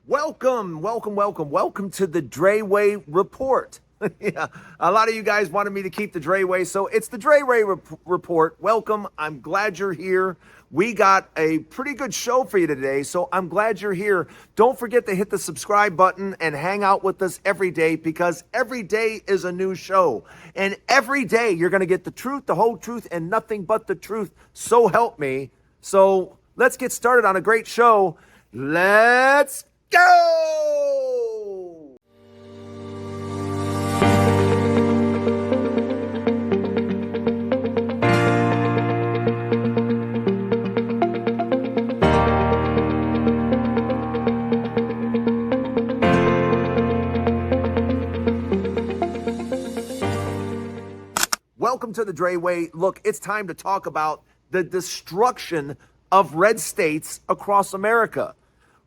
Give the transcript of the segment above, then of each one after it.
Welcome to the Dray Way Report. Yeah, a lot of you guys wanted me to keep the Dray Way, so it's the Dray Way Report. Welcome. I'm glad you're here. We got a pretty good show for you today, so I'm glad you're here. Don't forget to hit the subscribe button and hang out with us every day, because every day is a new show. And every day you're going to get the truth, the whole truth, and nothing but the truth. So help me. So let's get started on a great show. Let's go! Welcome to the Dray Way. Look, it's time to talk about the destruction of red states across America.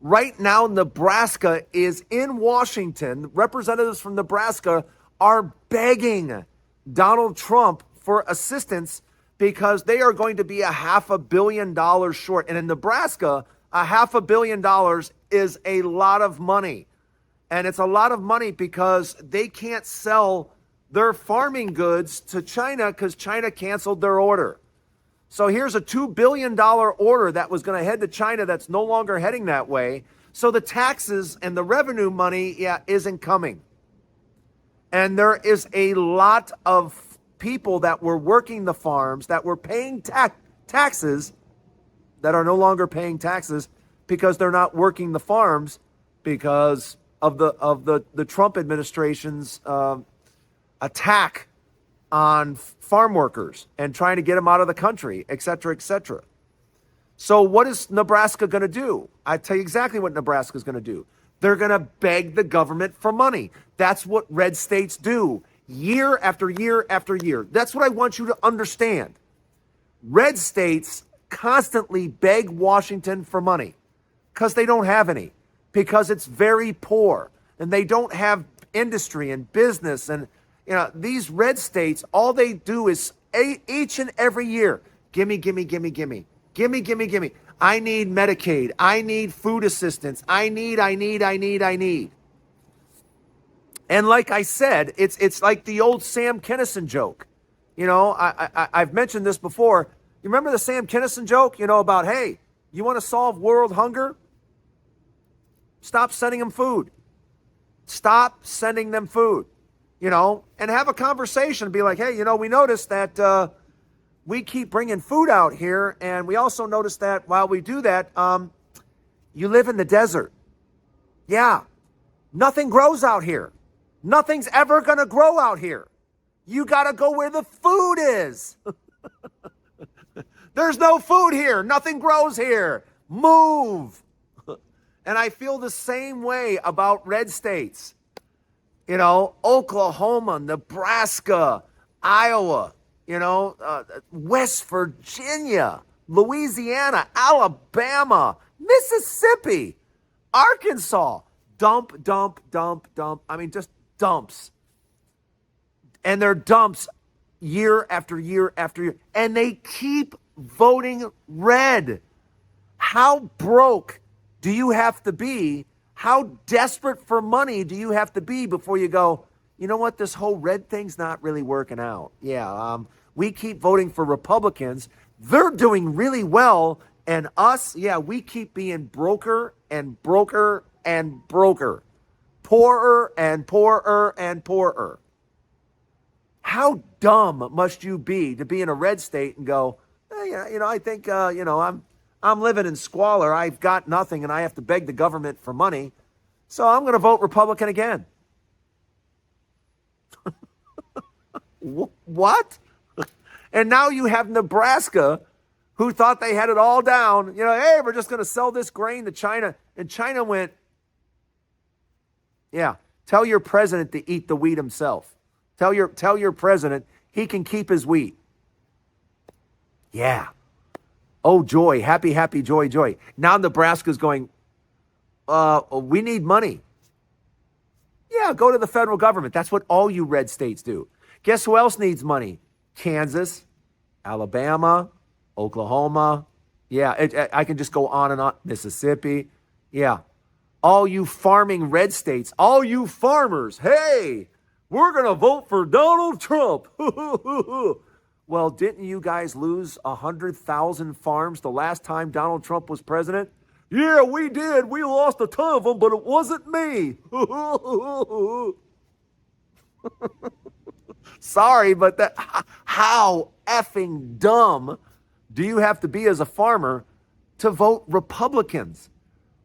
Right now, Nebraska is in Washington. Representatives from Nebraska are begging Donald Trump for assistance because they are going to be $500 million short. And in Nebraska, $500 million is a lot of money. And it's a lot of money because they can't sell their farming goods to China because China canceled their order. So here's a $2 billion order that was going to head to China that's no longer heading that way. So the taxes and the revenue money, isn't coming. And there is a lot of people that were working the farms that were paying taxes that are no longer paying taxes because they're not working the farms because of the Trump administration's attack on farm workers and trying to get them out of the country, et cetera, et cetera. So what is Nebraska going to do? I tell you exactly what Nebraska is going to do. They're going to beg the government for money. That's what red states do year after year after year. That's what I want you to understand. Red states constantly beg Washington for money because they don't have any, because it's very poor and they don't have industry and business. And these red states, all they do is each and every year, gimme. I need Medicaid. I need food assistance. I need. And like I said, it's like the old Sam Kenisonson joke. I've mentioned this before. You remember the Sam Kenisonson joke, about, hey, you want to solve world hunger? Stop sending them food. Stop sending them food. And have a conversation and be like, hey, we noticed that we keep bringing food out here. And we also noticed that while we do that, you live in the desert. Yeah, nothing grows out here. Nothing's ever going to grow out here. You got to go where the food is. There's no food here. Nothing grows here. Move. And I feel the same way about red states. Oklahoma, Nebraska, Iowa, West Virginia, Louisiana, Alabama, Mississippi, Arkansas, dump. I mean, just dumps. And they're dumps year after year after year. And they keep voting red. How broke do you have to be? How desperate for money do you have to be before you go, you know what, this whole red thing's not really working out? Yeah, we keep voting for Republicans. They're doing really well. And us, we keep being broker and broker and broker. Poorer and poorer and poorer. How dumb must you be to be in a red state and go, I think, I'm living in squalor. I've got nothing, and I have to beg the government for money. So I'm going to vote Republican again. What? And now you have Nebraska, who thought they had it all down. Hey, we're just going to sell this grain to China. And China went, tell your president to eat the wheat himself. Tell your president he can keep his wheat. Yeah. Oh, joy, happy, joy. Now Nebraska's going, we need money. Yeah, go to the federal government. That's what all you red states do. Guess who else needs money? Kansas, Alabama, Oklahoma. Yeah, I can just go on and on. Mississippi. Yeah. All you farming red states, all you farmers, hey, we're going to vote for Donald Trump. Well, didn't you guys lose 100,000 farms the last time Donald Trump was president? Yeah, we did. We lost a ton of them, but it wasn't me. Sorry, but how effing dumb do you have to be as a farmer to vote Republicans?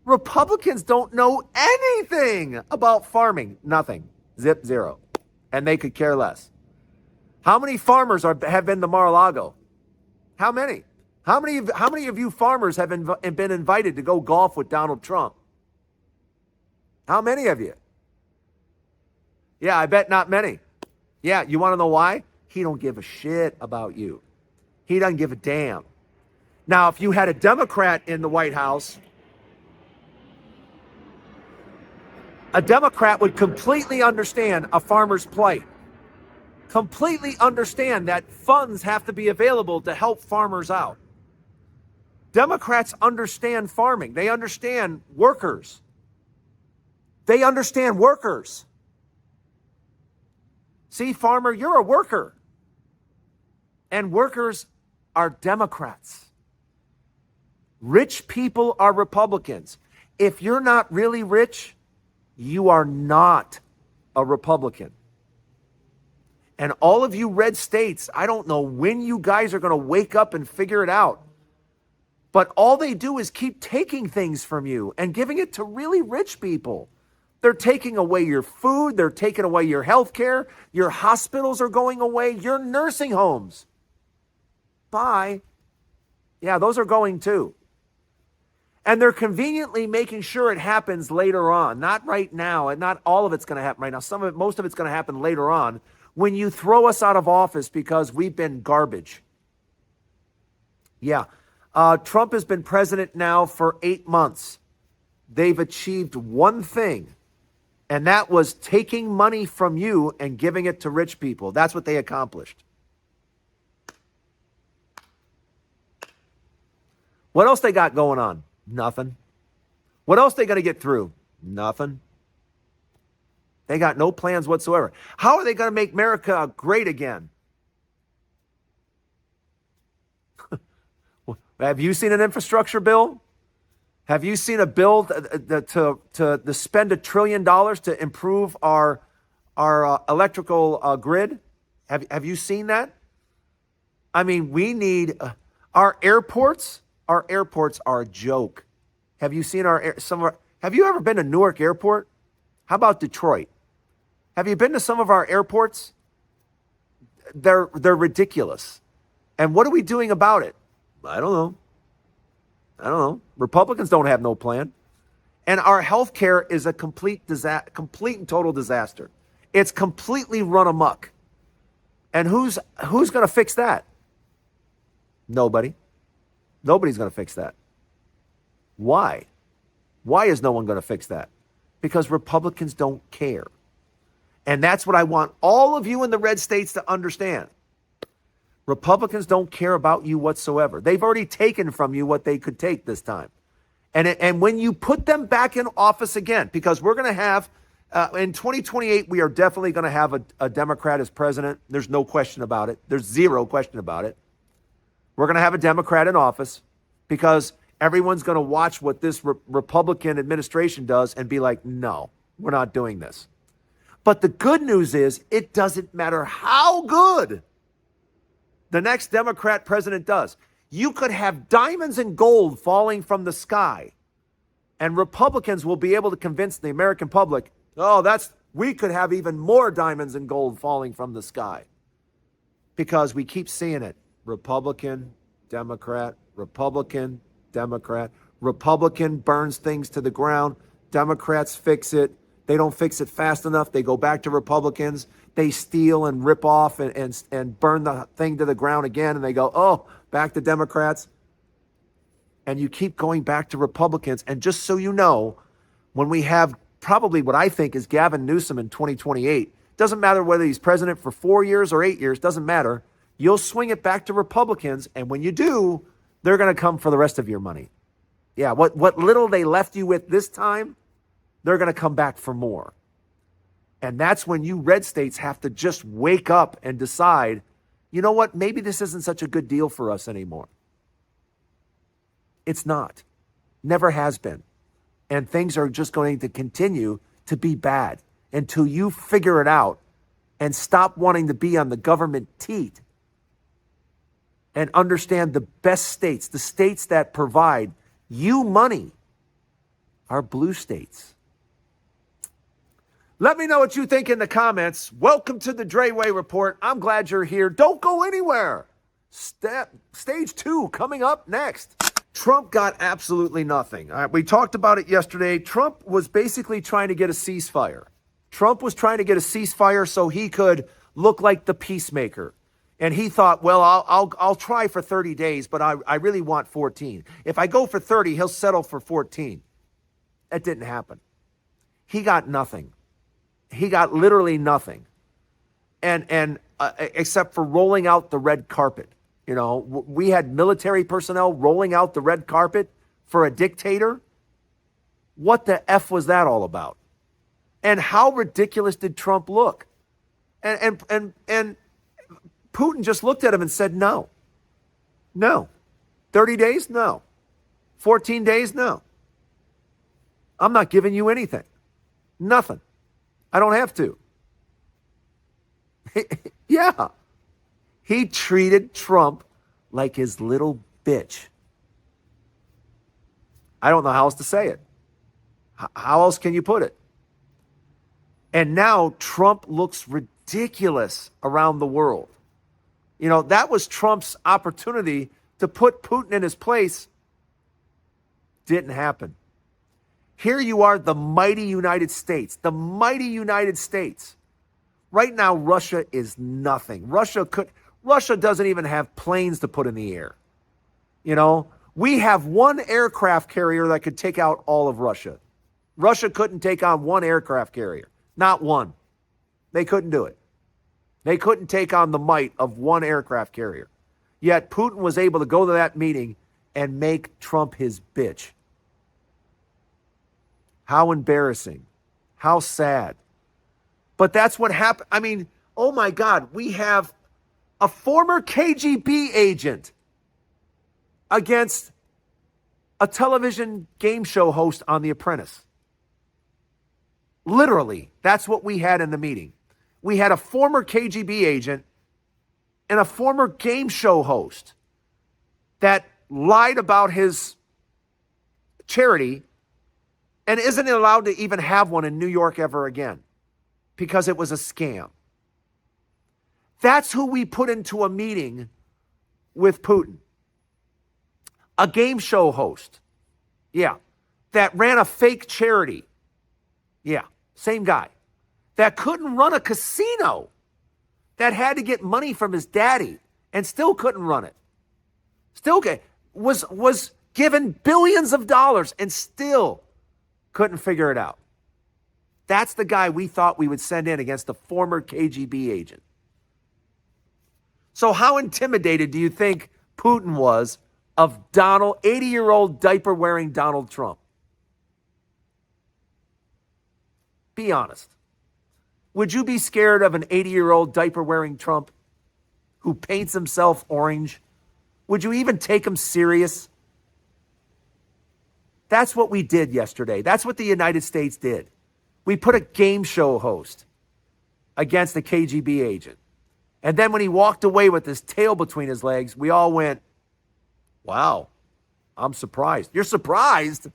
Republicans don't know anything about farming. Nothing. Zip, zero. And they could care less. How many farmers have been to Mar-a-Lago? How many? How many of you farmers have been invited to go golf with Donald Trump? How many of you? Yeah, I bet not many. Yeah, you want to know why? He don't give a shit about you. He doesn't give a damn. Now, if you had a Democrat in the White House, a Democrat would completely understand a farmer's plight. Completely understand that funds have to be available to help farmers out. Democrats understand farming. They understand workers. They understand workers. See, farmer, you're a worker. And workers are Democrats. Rich people are Republicans. If you're not really rich, you are not a Republican. And all of you red states, I don't know when you guys are going to wake up and figure it out. But all they do is keep taking things from you and giving it to really rich people. They're taking away your food. They're taking away your health care. Your hospitals are going away. Your nursing homes. Bye. Yeah, those are going too. And they're conveniently making sure it happens later on. Not right now. And not all of it's going to happen right now. Most of it's going to happen later on when you throw us out of office because we've been garbage. Yeah. Trump has been president now for 8 months. They've achieved one thing, and that was taking money from you and giving it to rich people. That's what they accomplished. What else they got going on? Nothing. What else they going to get through? Nothing. They got no plans whatsoever. How are they going to make America great again? Have you seen an infrastructure bill? Have you seen a bill to spend $1 trillion to improve our electrical grid? Have you seen that? I mean, we need our airports. Our airports are a joke. Have you seen have you ever been to Newark Airport? How about Detroit? Have you been to some of our airports? They're ridiculous. And what are we doing about it? I don't know. Republicans don't have no plan. And our health care is a complete and total disaster. It's completely run amok. And who's going to fix that? Nobody. Nobody's going to fix that. Why? Why is no one going to fix that? Because Republicans don't care. And that's what I want all of you in the red states to understand. Republicans don't care about you whatsoever. They've already taken from you what they could take this time. And when you put them back in office again, because we're going to have, in 2028, we are definitely going to have a Democrat as president. There's no question about it. There's zero question about it. We're going to have a Democrat in office because everyone's going to watch what this Republican administration does and be like, no, we're not doing this. But the good news is it doesn't matter how good the next Democrat president does. You could have diamonds and gold falling from the sky, and Republicans will be able to convince the American public, we could have even more diamonds and gold falling from the sky. Because we keep seeing it. Republican, Democrat, Republican, Democrat. Republican burns things to the ground. Democrats fix it. They don't fix it fast enough. They go back to Republicans. They steal and rip off and burn the thing to the ground again. And they go, back to Democrats. And you keep going back to Republicans. And just so you know, when we have probably what I think is Gavin Newsom in 2028, doesn't matter whether he's president for 4 years or 8 years, doesn't matter. You'll swing it back to Republicans. And when you do, they're going to come for the rest of your money. Yeah, what little they left you with this time, they're going to come back for more. And that's when you red states have to just wake up and decide, you know what, maybe this isn't such a good deal for us anymore. It's not. Never has been. And things are just going to continue to be bad until you figure it out and stop wanting to be on the government teat and understand the best states, the states that provide you money, are blue states. Let me know what you think in the comments. Welcome to the Dray Way Report. I'm glad you're here. Don't go anywhere. Stage 2 coming up next. Trump got absolutely nothing. We talked about it yesterday. Trump was basically trying to get a ceasefire. Trump was trying to get a ceasefire so he could look like the peacemaker. And he thought, well, I'll try for 30 days, but I really want 14. If I go for 30, he'll settle for 14. That didn't happen. He got nothing. He got literally nothing. And except for rolling out the red carpet. You know, we had military personnel rolling out the red carpet for a dictator. What the F was that all about? And how ridiculous did Trump look? And Putin just looked at him and said, no. 30 days? No. 14 days? No. I'm not giving you anything. Nothing. I don't have to. Yeah. He treated Trump like his little bitch. I don't know how else to say it. How else can you put it? And now Trump looks ridiculous around the world. You know, that was Trump's opportunity to put Putin in his place. Didn't happen. Here you are, the mighty United States. The mighty United States. Right now, Russia is nothing. Russia doesn't even have planes to put in the air. You know, we have one aircraft carrier that could take out all of Russia. Russia couldn't take on one aircraft carrier. Not one. They couldn't do it. They couldn't take on the might of one aircraft carrier. Yet Putin was able to go to that meeting and make Trump his bitch. How embarrassing. How sad. But that's what happened. I mean, oh my God, we have a former KGB agent against a television game show host on The Apprentice. Literally, that's what we had in the meeting. We had a former KGB agent and a former game show host that lied about his charity and isn't allowed to even have one in New York ever again because it was a scam. That's who we put into a meeting with Putin. A game show host. Yeah. That ran a fake charity. Yeah. Same guy. That couldn't run a casino. That had to get money from his daddy and still couldn't run it. Still was given billions of dollars and still couldn't figure it out. That's the guy we thought we would send in against the former KGB agent. So how intimidated do you think Putin was of 80-year-old diaper-wearing Donald Trump? Be honest. Would you be scared of an 80-year-old diaper-wearing Trump who paints himself orange? Would you even take him serious? That's what we did yesterday. That's what the United States did. We put a game show host against the KGB agent. And then when he walked away with his tail between his legs, we all went, wow, I'm surprised. You're surprised?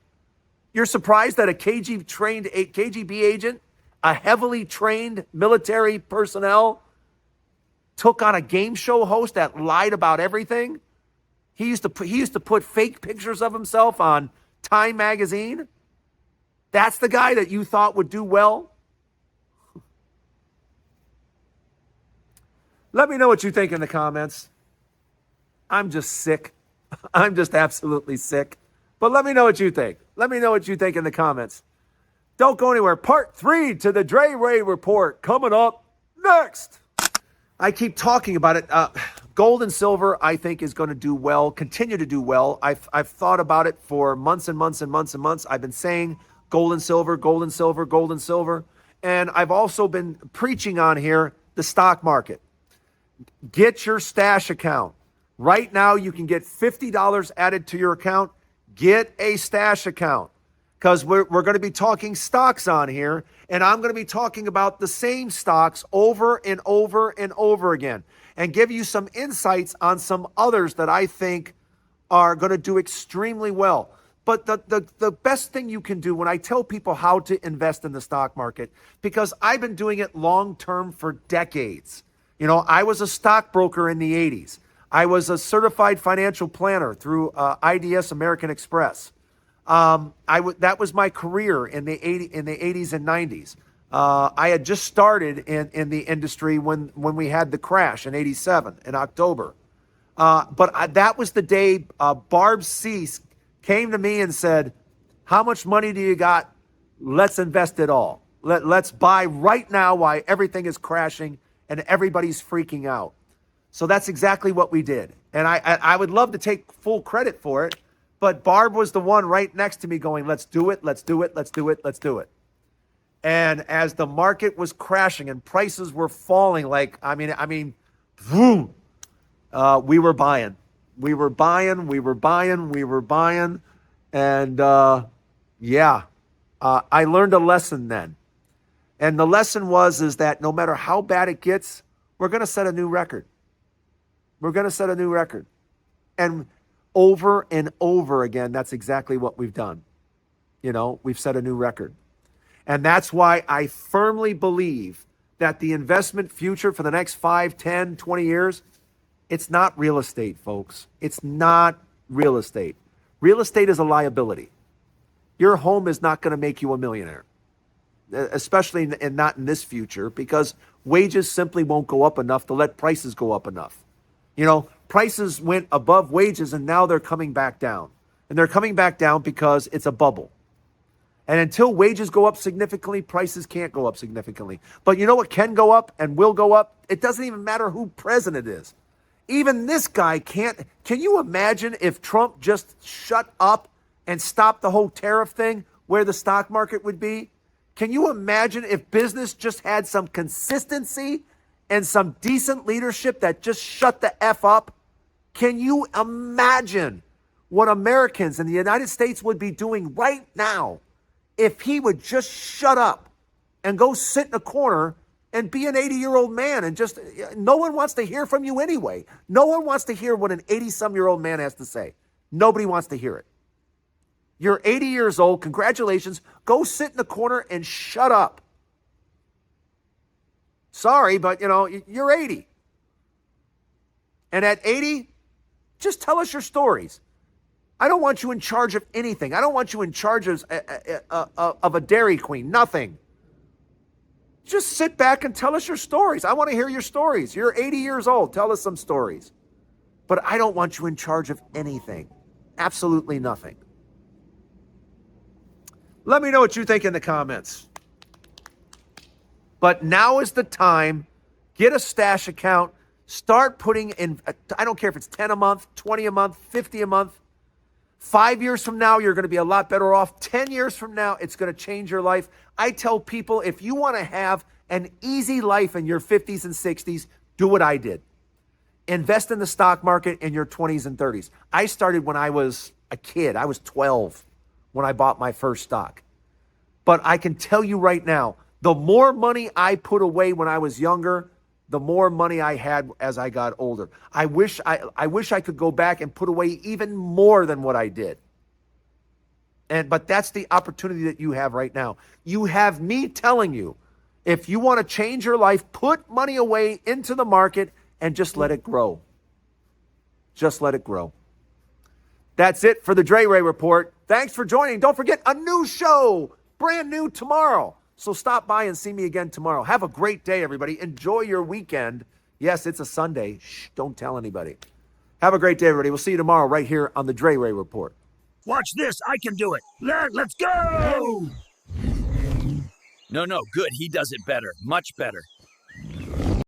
You're surprised that a KGB agent, a heavily trained military personnel, took on a game show host that lied about everything? He used to put fake pictures of himself on Time magazine? That's the guy that you thought would do well? Let me know what you think in the comments. I'm just sick. I'm just absolutely sick. But let me know what you think. Let me know what you think in the comments. Don't go anywhere. Part 3 to the Dray Way Report coming up next. I keep talking about it. Gold and silver, I think, is going to do well, continue to do well. I've thought about it for months and months and months and months. I've been saying gold and silver, gold and silver, gold and silver. And I've also been preaching on here the stock market. Get your stash account. Right now, you can get $50 added to your account. Get a stash account, because we're going to be talking stocks on here, and I'm going to be talking about the same stocks over and over and over again, and give you some insights on some others that I think are going to do extremely well. But the best thing you can do when I tell people how to invest in the stock market, because I've been doing it long-term for decades. You know, I was a stockbroker in the 80s. I was a certified financial planner through IDS American Express. That was my career in the 80s and 90s. I had just started in the industry when we had the crash in 87 in October. That was the day Barb Cease came to me and said, how much money do you got? Let's invest it all. Let's buy right now while everything is crashing and everybody's freaking out. So that's exactly what we did. And I would love to take full credit for it, but Barb was the one right next to me going, let's do it, let's do it, let's do it, let's do it. And as the market was crashing and prices were falling, boom, we were buying. And I learned a lesson then. And the lesson is that no matter how bad it gets, we're going to set a new record. We're going to set a new record. And over again, that's exactly what we've done. You know, we've set a new record. And that's why I firmly believe that the investment future for the next 5, 10, 20 years, it's not real estate, folks. It's not real estate. Real estate is a liability. Your home is not going to make you a millionaire, especially not in this future, because wages simply won't go up enough to let prices go up enough. You know, prices went above wages and now they're coming back down. And they're coming back down because it's a bubble. And until wages go up significantly, prices can't go up significantly. But you know what can go up and will go up? It doesn't even matter who president is. Even this guy can't. Can you imagine if Trump just shut up and stopped the whole tariff thing, where the stock market would be? Can you imagine if business just had some consistency and some decent leadership that just shut the F up? Can you imagine what Americans in the United States would be doing right now if he would just shut up and go sit in a corner and be an 80-year-old man and just, no one wants to hear from you anyway. No one wants to hear what an 80-some-year-old man has to say. Nobody wants to hear it. You're 80 years old. Congratulations. Go sit in the corner and shut up. Sorry, but, you know, you're 80. And at 80, just tell us your stories. I don't want you in charge of anything. I don't want you in charge of a Dairy Queen. Nothing. Just sit back and tell us your stories. I want to hear your stories. You're 80 years old. Tell us some stories. But I don't want you in charge of anything. Absolutely nothing. Let me know what you think in the comments. But now is the time. Get a stash account. Start putting in, I don't care if it's 10 a month, 20 a month, 50 a month. 5 years from now, you're going to be a lot better off. 10 years from now, it's going to change your life. I tell people, if you want to have an easy life in your 50s and 60s, do what I did. Invest in the stock market in your 20s and 30s. I started when I was a kid. I was 12 when I bought my first stock. But I can tell you right now, the more money I put away when I was younger, the more money I had as I got older. I wish I could go back and put away even more than what I did. But that's the opportunity that you have right now. You have me telling you, if you want to change your life, put money away into the market and just let it grow. Just let it grow. That's it for the Dray Way Report. Thanks for joining. Don't forget, a new show, brand new tomorrow. So stop by and see me again tomorrow. Have a great day, everybody. Enjoy your weekend. Yes, it's a Sunday. Shh, don't tell anybody. Have a great day, everybody. We'll see you tomorrow right here on the Dray Way Report. Watch this. I can do it. Let's go. No, good. He does it better. Much better.